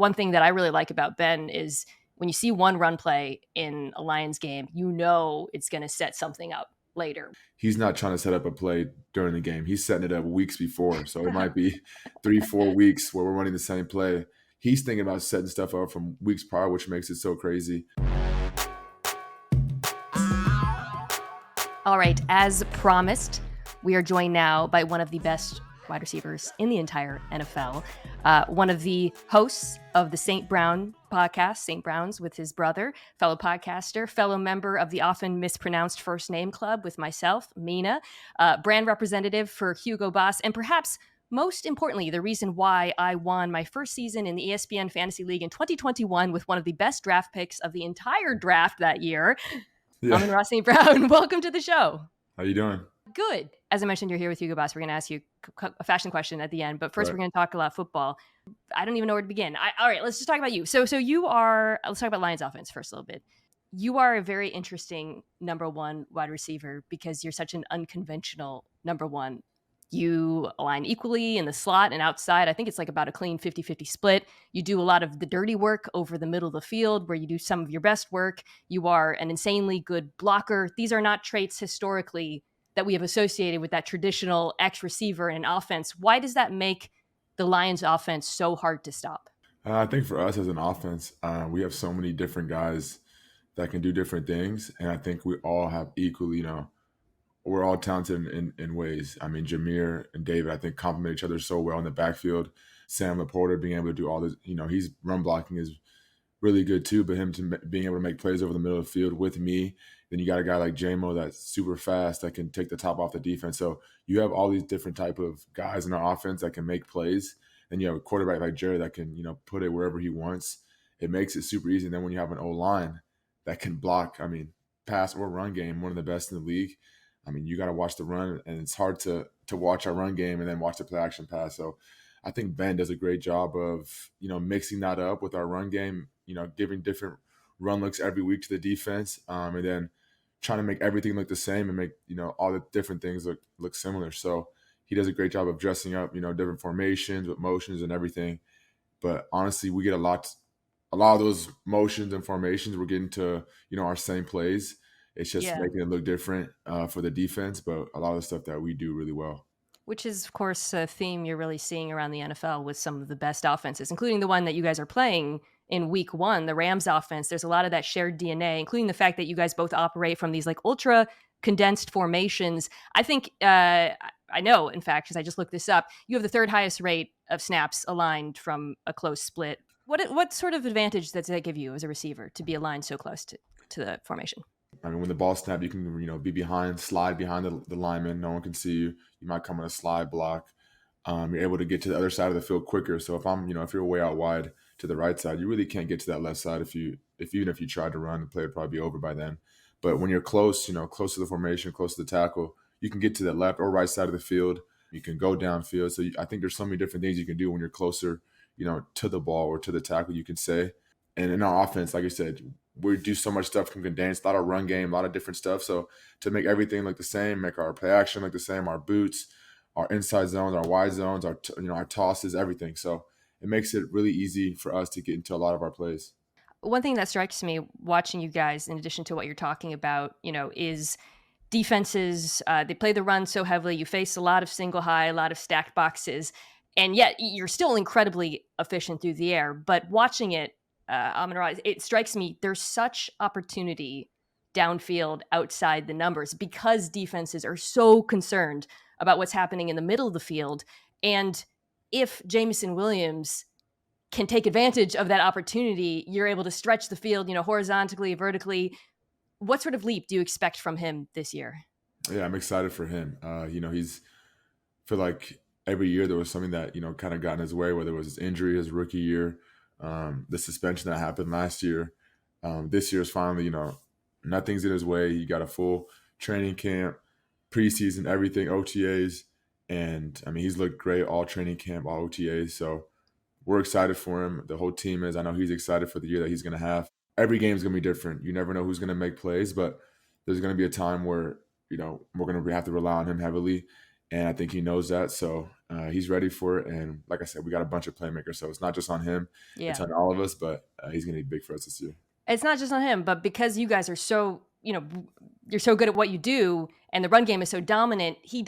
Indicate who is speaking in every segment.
Speaker 1: one thing that I really like about Ben is when you see one run play in a Lions game, it's going to set something up later.
Speaker 2: He's not trying to set up a play during the game. He's setting it up weeks before. So it might be 3-4 weeks where we're running the same play. He's thinking about setting stuff up from weeks prior, which makes it so crazy.
Speaker 1: All right, as promised, we are joined now by one of the best wide receivers in the entire NFL, one of the hosts of the St. Brown podcast, St. Brown's with his brother, fellow podcaster, fellow member of the often mispronounced First Name Club with myself, Mina, brand representative for Hugo Boss, and perhaps most importantly, the reason why I won my first season in the ESPN Fantasy League in 2021 with one of the best draft picks of the entire draft that year. Yeah. Amon-Ra St. Brown, welcome to the show.
Speaker 2: How you doing?
Speaker 1: Good. As I mentioned, you're here with Hugo Boss. We're going to ask you a fashion question at the end, but first We're going to talk a lot of football. I don't even know where to begin. All right, let's just talk about you. So let's talk about Lions offense first a little bit. You are a very interesting number one wide receiver because you're such an unconventional number one. You align equally in the slot and outside. I think it's like about a clean 50-50 split. You do a lot of the dirty work over the middle of the field where you do some of your best work. You are an insanely good blocker. These are not traits historically that we have associated with that traditional X receiver in an offense. Why does that make the Lions offense so hard to stop?
Speaker 2: I think for us as an offense, we have so many different guys that can do different things. And I think we all have equally, we're all talented in ways. I mean, Jameer and David, I think, complement each other so well in the backfield. Sam Laporta being able to do all this, he's run blocking is really good too, but him to being able to make plays over the middle of the field with me. Then you got a guy like Jameson that's super fast that can take the top off the defense. So you have all these different type of guys in our offense that can make plays. And you have a quarterback like Jared that can, put it wherever he wants. It makes it super easy. And then when you have an O-line that can block, pass or run game, one of the best in the league. You got to watch the run, and it's hard to watch our run game and then watch the play action pass. So I think Ben does a great job of, mixing that up with our run game, giving different run looks every week to the defense, and then trying to make everything look the same and make, all the different things look similar. So he does a great job of dressing up, different formations with motions and everything. But honestly, we get a lot of those motions and formations. We're getting to, our same plays. It's just making it look different for the defense, but a lot of the stuff that we do really well.
Speaker 1: Which is, of course, a theme you're really seeing around the NFL with some of the best offenses, including the one that you guys are playing in week one, the Rams offense. There's a lot of that shared DNA, including the fact that you guys both operate from these like ultra condensed formations. I think, I know, in fact, because I just looked this up, you have the third highest rate of snaps aligned from a close split. What sort of advantage does that give you as a receiver to be aligned so close to the formation?
Speaker 2: When the ball snapped, you can, be behind, slide behind the lineman. No one can see you. You might come on a slide block. You're able to get to the other side of the field quicker. So if you're way out wide to the right side, you really can't get to that left side. Even if you tried to run, the play would probably be over by then. But when you're close, close to the formation, close to the tackle, you can get to the left or right side of the field. You can go downfield. So I think there's so many different things you can do when you're closer, to the ball or to the tackle, you can say. And in our offense, like I said, we do so much stuff from condensed, a lot of run game, a lot of different stuff. So to make everything look the same, make our play action look the same, our boots, our inside zones, our wide zones, our tosses, everything. So it makes it really easy for us to get into a lot of our plays.
Speaker 1: One thing that strikes me watching you guys, in addition to what you're talking about, is defenses. They play the run so heavily. You face a lot of single high, a lot of stacked boxes, and yet you're still incredibly efficient through the air. But watching it, Amon-Ra, it strikes me there's such opportunity downfield outside the numbers because defenses are so concerned about what's happening in the middle of the field. And if Jameson Williams can take advantage of that opportunity, you're able to stretch the field, horizontally, vertically. What sort of leap do you expect from him this year?
Speaker 2: Yeah, I'm excited for him. He's feel like every year there was something that, kind of got in his way, whether it was his injury, his rookie year, the suspension that happened last year. This year's finally, nothing's in his way. He got a full training camp, preseason, everything, OTAs. And he's looked great all training camp, all OTAs. So we're excited for him. The whole team is. I know he's excited for the year that he's going to have. Every game is going to be different. You never know who's going to make plays, but there's going to be a time where, we're going to have to rely on him heavily. and I think he knows that. So he's ready for it. And like I said, we got a bunch of playmakers, so it's not just on him; it's
Speaker 1: Yeah.
Speaker 2: on all of us. But he's going to be big for us this year.
Speaker 1: It's not just on him, but because you guys are so, you're so good at what you do and the run game is so dominant, he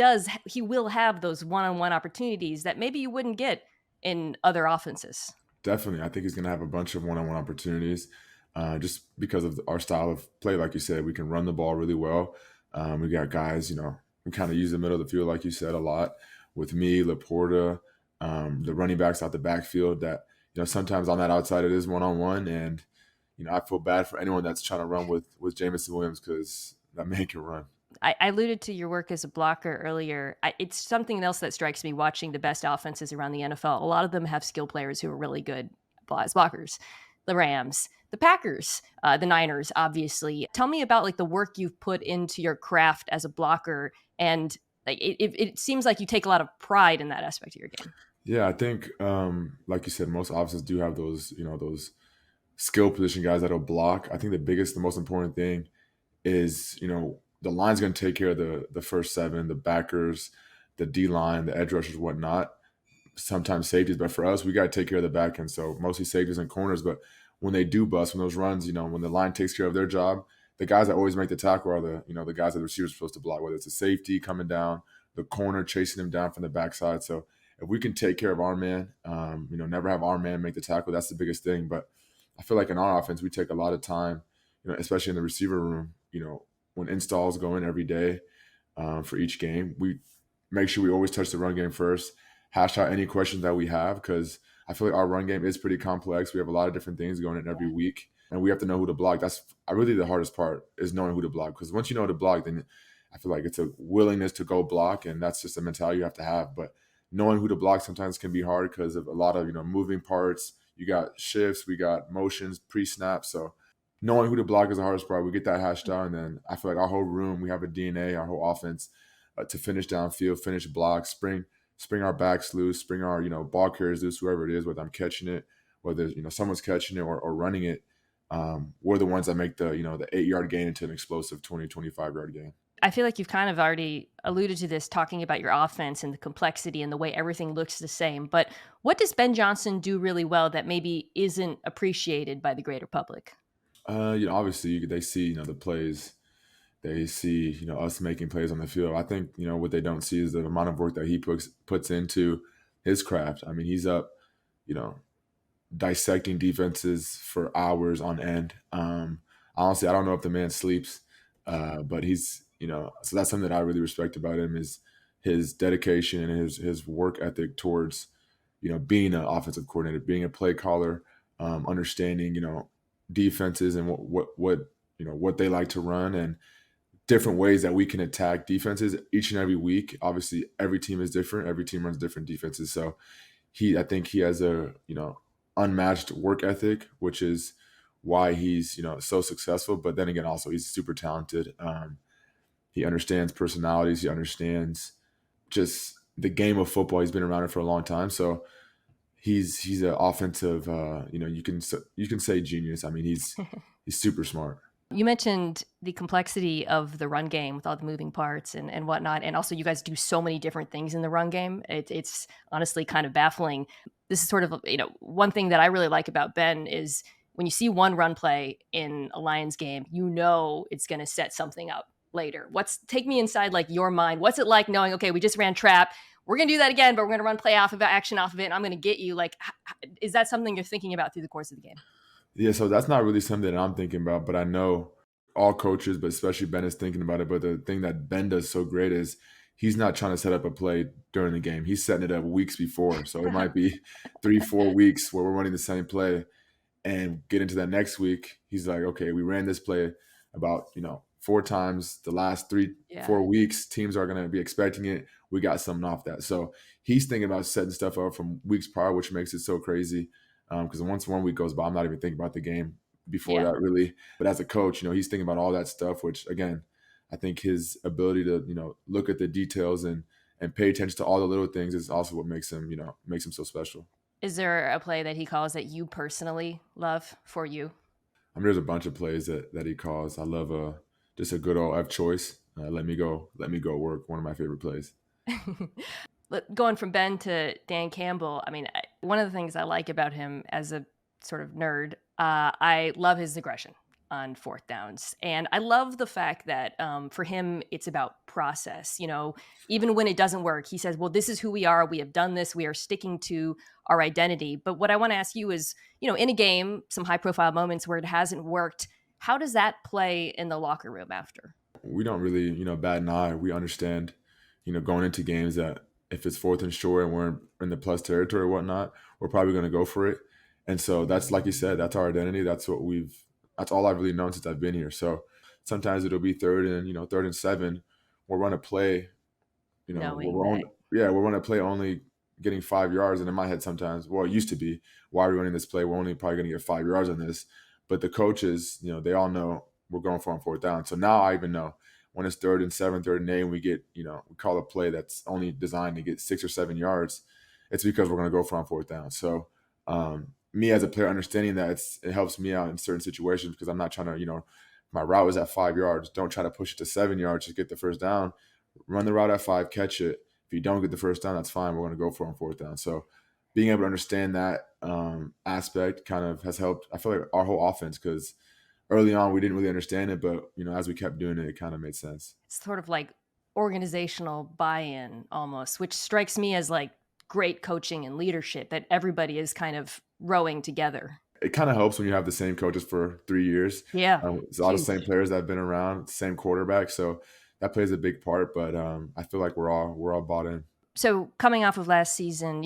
Speaker 1: will have those one-on-one opportunities that maybe you wouldn't get in other offenses.
Speaker 2: Definitely, I think he's going to have a bunch of one-on-one opportunities, just because of our style of play. Like you said, we can run the ball really well. We got guys, we kind of use the middle of the field, like you said, a lot with me, Laporta, the running backs out the backfield. That sometimes on that outside it is one-on-one, and I feel bad for anyone that's trying to run with Jameson Williams because that man can run.
Speaker 1: I alluded to your work as a blocker earlier. It's something else that strikes me watching the best offenses around the NFL. A lot of them have skill players who are really good as blockers. The Rams, the Packers, the Niners, obviously. Tell me about like the work you've put into your craft as a blocker, and like it seems like you take a lot of pride in that aspect of your game.
Speaker 2: Yeah, I think, like you said, most offenses do have those skill position guys that'll block. I think the most important thing is, the line's going to take care of the first seven, the backers, the D line, the edge rushers, whatnot. Sometimes safeties, but for us, we got to take care of the back end. So mostly safeties and corners. But when they do bust, when those runs, when the line takes care of their job, the guys that always make the tackle are the guys that the receivers are supposed to block. Whether it's a safety coming down, the corner chasing him down from the backside. So if we can take care of our man, never have our man make the tackle, that's the biggest thing. But I feel like in our offense, we take a lot of time, especially in the receiver room. When installs go in every day for each game, we make sure we always touch the run game first, hash out any questions that we have, because I feel like our run game is pretty complex. We have a lot of different things going in every week, and we have to know who to block. That's really the hardest part, is knowing who to block, because once you know who to block, then I feel like it's a willingness to go block, and that's just a mentality you have to have. But knowing who to block sometimes can be hard because of a lot of moving parts. You got shifts, we got motions, pre-snap, so knowing who to block is the hardest part. We get that hashed out, and then I feel like our whole room, we have a DNA, our whole offense, to finish downfield, finish blocks, spring our backs loose, spring our ball carriers loose, whoever it is, whether I'm catching it, whether someone's catching it or running it. We're the ones that make the the 8-yard gain into an explosive 20-25-yard gain.
Speaker 1: I feel like you've kind of already alluded to this, talking about your offense and the complexity and the way everything looks the same. But what does Ben Johnson do really well that maybe isn't appreciated by the greater public?
Speaker 2: Obviously they see the plays, they see us making plays on the field. I think what they don't see is the amount of work that he puts into his craft. I mean, he's up, you know, dissecting defenses for hours on end. Honestly, I don't know if the man sleeps, but he's, so that's something that I really respect about him, is his dedication and his work ethic towards, being an offensive coordinator, being a play caller, understanding, defenses and what they like to run, and different ways that we can attack defenses each and every week. Obviously, every team is different. Every team runs different defenses. So I think he has a, unmatched work ethic, which is why he's, so successful. But then again, also he's super talented. He understands personalities. He understands just the game of football. He's been around it for a long time. So he's an offensive, you can say genius. I mean, he's super smart.
Speaker 1: You mentioned the complexity of the run game with all the moving parts and whatnot. And also, you guys do so many different things in the run game. It's honestly kind of baffling. This is sort of, one thing that I really like about Ben is when you see one run play in a Lions game, it's going to set something up later. Take me inside like your mind. What's it like knowing, okay, we just ran trap. We're going to do that again, but we're going to run play off of it, action off of it. And I'm going to get you. Like, is that something you're thinking about through the course of the game?
Speaker 2: Yeah, so that's not really something that I'm thinking about, but I know all coaches, but especially Ben, is thinking about it. But the thing that Ben does so great is he's not trying to set up a play during the game. He's setting it up weeks before. So it might be 3-4 weeks where we're running the same play, and get into that next week. He's like, okay, we ran this play about, 4 times the last 4 weeks. Teams are going to be expecting it. We got something off that. So he's thinking about setting stuff up from weeks prior, which makes it so crazy. Because once 1 week goes by, I'm not even thinking about the game before that, really. But as a coach, he's thinking about all that stuff, which, again, I think his ability to, look at the details and pay attention to all the little things is also what makes him so special.
Speaker 1: Is there a play that he calls that you personally love for you?
Speaker 2: I mean, there's a bunch of plays that he calls. I love just a good old F choice. Let me go work. One of my favorite plays.
Speaker 1: Going from Ben to Dan Campbell, I mean, one of the things I like about him as a sort of nerd, I love his aggression on fourth downs. And I love the fact that for him, it's about process. You know, even when it doesn't work, he says, well, this is who we are. We have done this. We are sticking to our identity. But what I want to ask you is, you know, in a game, some high profile moments where it hasn't worked, how does that play in the locker room after?
Speaker 2: We don't really, bat an eye. We understand, going into games that if it's fourth and short and we're in the plus territory or whatnot, we're probably going to go for it. And so that's, like you said, that's our identity. That's all I've really known since I've been here. So sometimes it'll be third and 7. We'll run a play,
Speaker 1: Knowing that,
Speaker 2: we're running a play only getting 5 yards. And in my head sometimes, well, it used to be, why are we running this play? We're only probably going to get 5 yards on this. But the coaches, they all know we're going for on fourth down. So now I even know when it's third and 7, third and 8, and we get, we call a play that's only designed to get 6 or 7 yards, it's because we're going to go for on fourth down. So me as a player understanding that it helps me out in certain situations because I'm not trying to, my route is at 5 yards. Don't try to push it to 7 yards to get the first down. Run the route at 5, catch it. If you don't get the first down, that's fine. We're going to go for on fourth down. So being able to understand that aspect kind of has helped, I feel like, our whole offense because early on we didn't really understand it, but as we kept doing it, it kind of made sense.
Speaker 1: it's sort of like organizational buy-in almost, which strikes me as like great coaching and leadership, that everybody is kind of rowing together.
Speaker 2: It kind of helps when you have the same coaches for 3 years.
Speaker 1: Yeah.
Speaker 2: It's a lot of the same players that have been around, same quarterback, so that plays a big part. But I feel like we're all bought in.
Speaker 1: So coming off of last season,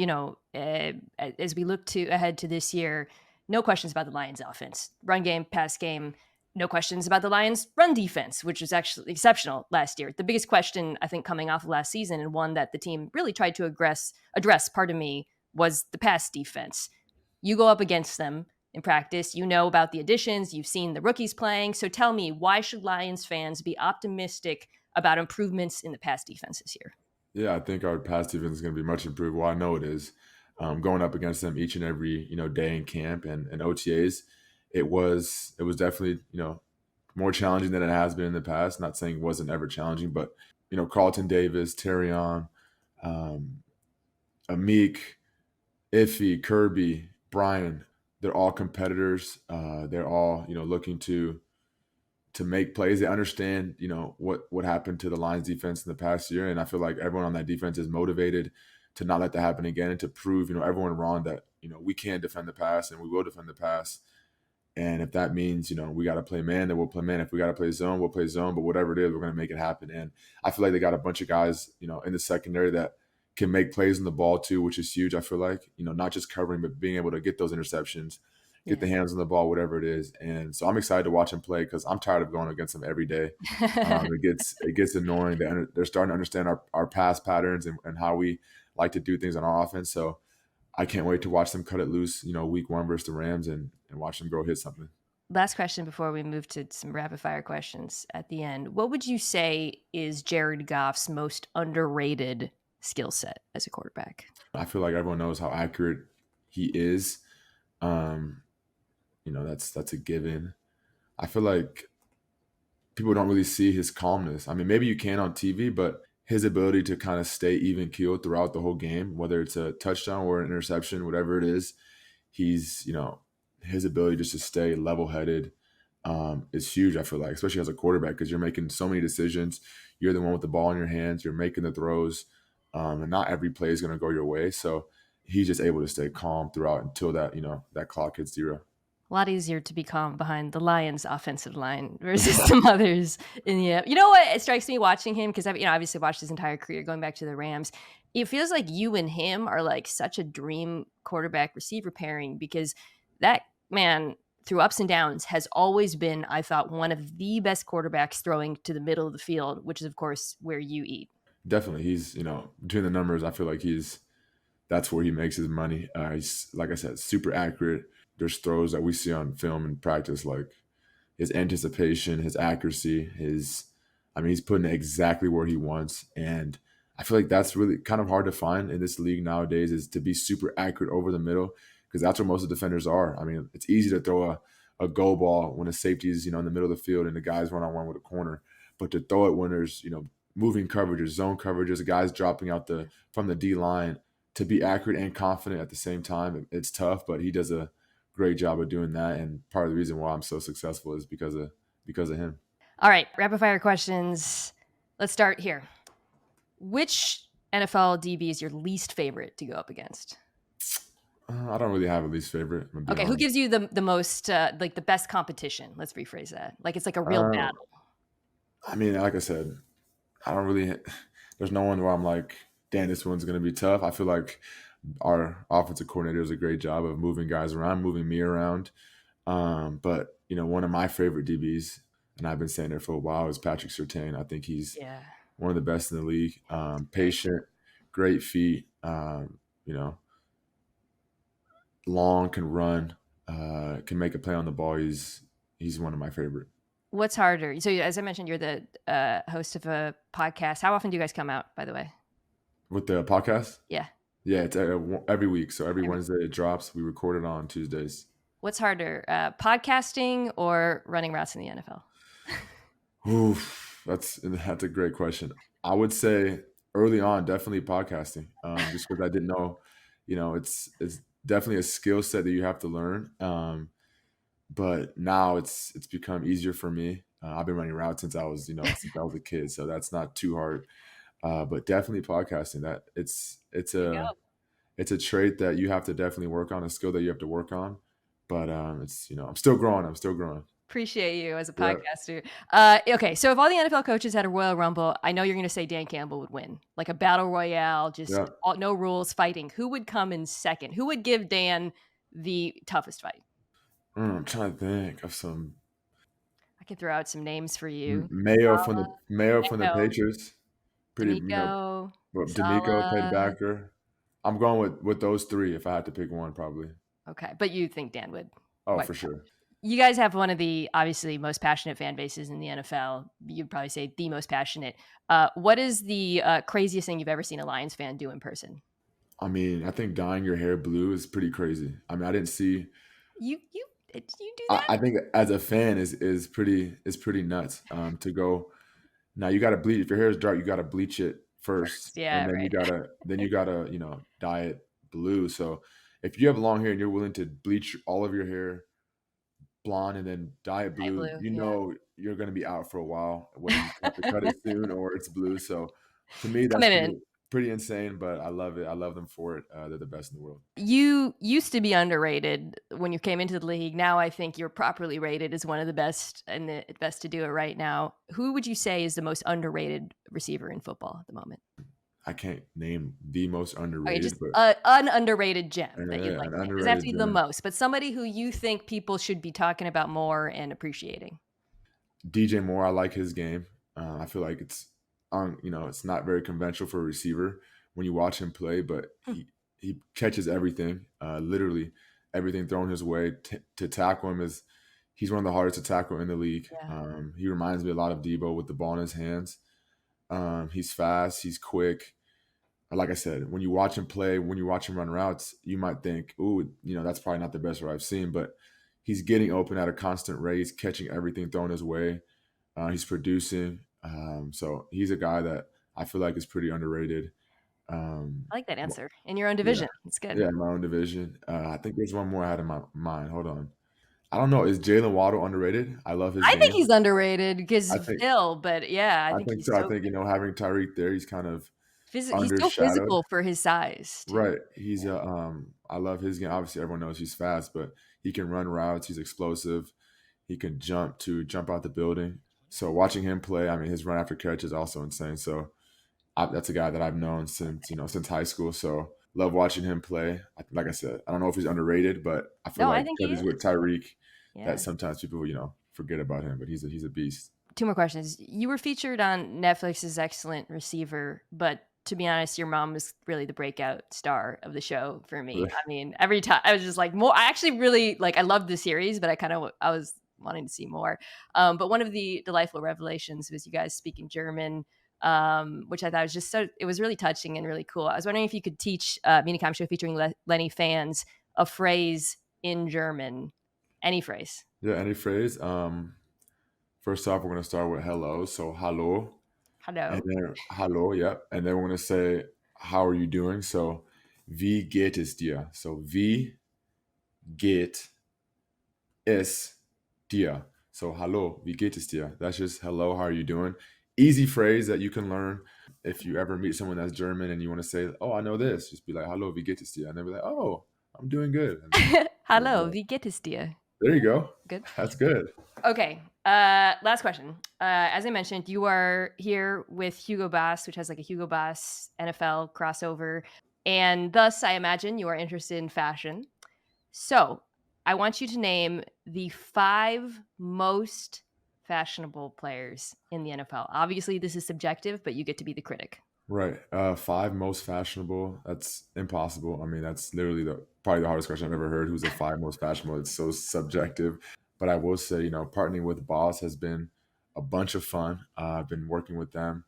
Speaker 1: as we look ahead to this year, no questions about the Lions offense, run game, pass game. No questions about the Lions run defense, which was actually exceptional last year. The biggest question, I think, coming off of last season, and one that the team really tried to address, was the pass defense. You go up against them in practice. You know about the additions. You've seen the rookies playing. So tell me, why should Lions fans be optimistic about improvements in the pass defense this year?
Speaker 2: Yeah, I think our pass defense is going to be much improved. Well, I know it is. Going up against them each and every day in camp and OTAs, it was definitely more challenging than it has been in the past. Not saying it wasn't ever challenging, but Carlton Davis, Terrion, Amik, Iffy, Kirby, Brian, they're all competitors. They're all looking to make plays. They understand what happened to the Lions defense in the past year, and I feel like everyone on that defense is motivated to not let that happen again and to prove everyone wrong that we can defend the pass and we will defend the pass. And if that means we got to play man, then we'll play man. If we got to play zone, we'll play zone. But whatever it is, we're going to make it happen. And I feel like they got a bunch of guys in the secondary that can make plays on the ball too, which is huge. I feel like not just covering, but being able to get those interceptions, get the hands on the ball, whatever it is. And so I'm excited to watch them play because I'm tired of going against them every day. It gets annoying. They're starting to understand our pass patterns and how we like to do things on our offense. So I can't wait to watch them cut it loose, week 1 versus the Rams and watch them go hit something.
Speaker 1: Last question before we move to some rapid fire questions at the end. What would you say is Jared Goff's most underrated skill set as a quarterback?
Speaker 2: I feel like everyone knows how accurate he is. That's a given. I feel like people don't really see his calmness. I mean, maybe you can on TV, but his ability to kind of stay even keeled throughout the whole game, whether it's a touchdown or an interception, whatever it is, he's, his ability just to stay level-headed is huge, I feel like, especially as a quarterback, because you're making so many decisions. You're the one with the ball in your hands. You're making the throws, and not every play is going to go your way. So he's just able to stay calm throughout until that, that clock hits 0.
Speaker 1: A lot easier to be calm behind the Lions' offensive line versus some others. And you know what? It strikes me watching him because I've obviously watched his entire career going back to the Rams. It feels like you and him are like such a dream quarterback receiver pairing because that man, through ups and downs, has always been, I thought, one of the best quarterbacks throwing to the middle of the field, which is, of course, where you eat.
Speaker 2: Definitely. He's, between the numbers, I feel like that's where he makes his money. He's, like I said, super accurate. There's throws that we see on film and practice, like his anticipation, his accuracy, he's putting it exactly where he wants. And I feel like that's really kind of hard to find in this league nowadays, is to be super accurate over the middle, because that's where most of the defenders are. I mean, it's easy to throw a go ball when a safety is, in the middle of the field and the guy's one-on-one with a corner. But to throw it when there's, moving coverages, zone coverages, guys dropping out from the D line to be accurate and confident at the same time. It's tough, but he does a great job of doing that. And part of the reason why I'm so successful is because of him.
Speaker 1: All right, rapid fire questions. Let's start here. Which NFL DB is your least favorite to go up against?
Speaker 2: I don't really have a least favorite.
Speaker 1: Okay, who gives you the most like the best competition? Let's rephrase that. Like it's like a real battle.
Speaker 2: I mean, like I said, I don't really. There's no one where I'm like, damn, this one's gonna be tough. I feel like our offensive coordinator does a great job of moving guys around, moving me around. But one of my favorite DBs, and I've been saying it for a while, is Patrick Surtain. I think he's one of the best in the league. Patient, great feet. Long, can run, can make a play on the ball. He's one of my favorite.
Speaker 1: What's harder? So as I mentioned, you're the host of a podcast. How often do you guys come out, by the way?
Speaker 2: With the podcast?
Speaker 1: Yeah.
Speaker 2: Yeah, it's every week. So every Wednesday it drops. We record it on Tuesdays.
Speaker 1: What's harder, podcasting or running routes in the NFL?
Speaker 2: Oof, that's a great question. I would say early on, definitely podcasting, just because I didn't know, it's definitely a skill set that you have to learn. But now it's become easier for me. I've been running routes since I was a kid, so that's not too hard. But definitely podcasting. That it's a trait that you have to definitely work on, a skill that you have to work on. But it's I'm still growing.
Speaker 1: Appreciate you as a podcaster. Okay, so if all the NFL coaches had a Royal Rumble, I know you're going to say Dan Campbell would win, like a battle royale, just no rules, fighting. Who would come in second? Who would give Dan the toughest fight?
Speaker 2: I'm trying to think of some.
Speaker 1: I could throw out some names for you.
Speaker 2: Mayo from the Patriots. Pretty,
Speaker 1: D'Amico,
Speaker 2: D'Amico, played backer. I'm going with those three if I had to pick one, probably.
Speaker 1: Okay, but you think Dan would?
Speaker 2: Oh, for sure.
Speaker 1: You guys have one of the obviously most passionate fan bases in the NFL. You'd probably say the most passionate. What is the craziest thing you've ever seen a Lions fan do in person?
Speaker 2: I mean, I think dyeing your hair blue is pretty crazy. I mean, I didn't see
Speaker 1: you do that.
Speaker 2: I think as a fan is pretty nuts. To go now, you got to bleach. If your hair is dark, you got to bleach it first, and then you gotta dye it blue. So if you have long hair and you're willing to bleach all of your hair blonde and then dye it blue, you're going to be out for a while, whether you have to cut it soon or it's blue. So to me, that's pretty insane, but I love it. I love them for it. They're the best in the world.
Speaker 1: You used to be underrated when you came into the league. Now I think you're properly rated as one of the best and the best to do it right now. Who would you say is the most underrated receiver in football at the moment?
Speaker 2: I can't name the most underrated.
Speaker 1: Okay, just an underrated gem that you'd like. It doesn't have to be the most, but somebody who you think people should be talking about more and appreciating.
Speaker 2: DJ Moore, I like his game. I feel like it's it's not very conventional for a receiver when you watch him play, but he catches everything, literally everything thrown his way. To tackle him he's one of the hardest to tackle in the league. Yeah. He reminds me a lot of Debo with the ball in his hands. He's fast, he's quick. Like I said, when you watch him play, when you watch him run routes, you might think, ooh, that's probably not the best route I've seen, but he's getting open at a constant rate. He's catching everything thrown his way. He's producing. So he's a guy that I feel like is pretty underrated.
Speaker 1: I like that answer. In your own division. It's good.
Speaker 2: Yeah, in my own division. I think there's one more I had in my mind. Hold on. I don't know. Is Jalen Waddle underrated? I love his game.
Speaker 1: I think he's underrated because Phil, but yeah.
Speaker 2: I think so. I think, having Tyreek there, he's kind of
Speaker 1: he's so physical for his size.
Speaker 2: Too. Right. He's I love his game. Obviously, everyone knows he's fast, but he can run routes. He's explosive. He can jump out the building. So watching him play, I mean, his run after catch is also insane. So that's a guy that I've known since high school. So love watching him play. Like I said, I don't know if he's underrated, but I feel like because he's with Tyreek, that sometimes people forget about him. But he's a beast.
Speaker 1: Two more questions. You were featured on Netflix's Excellent Receiver, but to be honest, your mom was really the breakout star of the show for me. I mean, every time I was just like more. I actually really I loved the series, but I was wanting to see more. But one of the delightful revelations was you guys speaking German, which I thought was just it was really touching and really cool. I was wondering if you could teach Mina Show featuring Lenny fans a phrase in German, any phrase.
Speaker 2: Yeah, any phrase. First off, we're going to start with hello. So hallo.
Speaker 1: Hello.
Speaker 2: And then hello, yep. And then we're gonna say, how are you doing? So wie geht es dir? So wie geht es dir? So hello, wie geht es dir? That's just hello, how are you doing? Easy phrase that you can learn. If you ever meet someone that's German and you want to say, oh, I know this, just be like, hello, wie geht es dir? And they'll be like, oh, I'm doing good.
Speaker 1: Hello, wie geht es dir?
Speaker 2: There you go.
Speaker 1: Good.
Speaker 2: That's good.
Speaker 1: Okay. Last question. As I mentioned, you are here with Hugo Boss, which has like a Hugo Boss NFL crossover. And thus, I imagine you are interested in fashion. So I want you to name the 5 most fashionable players in the NFL. Obviously, this is subjective, but you get to be the critic.
Speaker 2: Right. 5 most fashionable. That's impossible. I mean, that's literally probably the hardest question I've ever heard. Who's the 5 most fashionable? It's so subjective. But I will say, partnering with Boss has been a bunch of fun. I've been working with them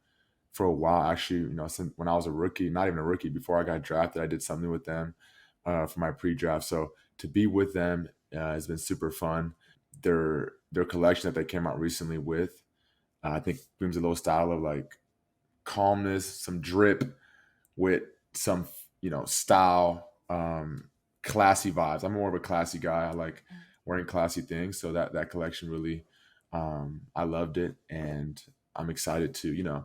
Speaker 2: for a while. Actually, since when I was a rookie, not even a rookie, before I got drafted, I did something with them for my pre-draft. So to be with them has been super fun. Their collection that they came out recently with, I think brings a little style of like calmness, some drip with some, style, classy vibes. I'm more of a classy guy. I like wearing classy things. So that collection really, I loved it. And I'm excited to,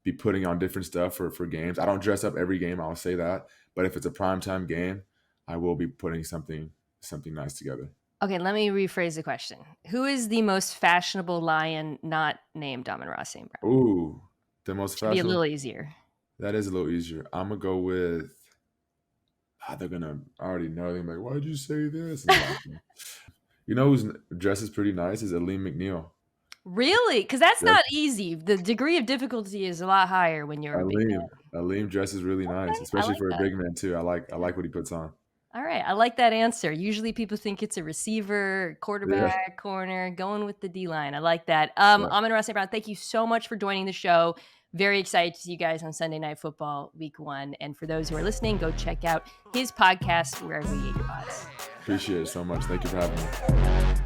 Speaker 2: be putting on different stuff for games. I don't dress up every game, I'll say that. But if it's a primetime game, I will be putting something nice together.
Speaker 1: Okay, let me rephrase the question. Who is the most fashionable Lion not named Amon-Ra St. Brown?
Speaker 2: Ooh, the most
Speaker 1: Should be a
Speaker 2: fashionable.
Speaker 1: little easier.
Speaker 2: That is a little easier. I'm gonna go with. They're gonna already know. They're like, "Why'd you say this?" Whose dress is pretty nice is Aleem McNeil.
Speaker 1: Really? Because that's
Speaker 2: Yes.
Speaker 1: not easy. The degree of difficulty is a lot higher when you're a big man.
Speaker 2: Aleem dress is really nice, especially
Speaker 1: like
Speaker 2: for
Speaker 1: that.
Speaker 2: a big man too. I like what he puts on.
Speaker 1: All right, I like that answer. Usually people think it's a receiver, quarterback, corner, going with the D-line. I like that. Amon-Ra St. Brown, thank you so much for joining the show. Very excited to see you guys on Sunday Night Football Week 1. And for those who are listening, go check out his podcast, Wherever You Eat Your Pods.
Speaker 2: Appreciate it so much. Thank you for having me.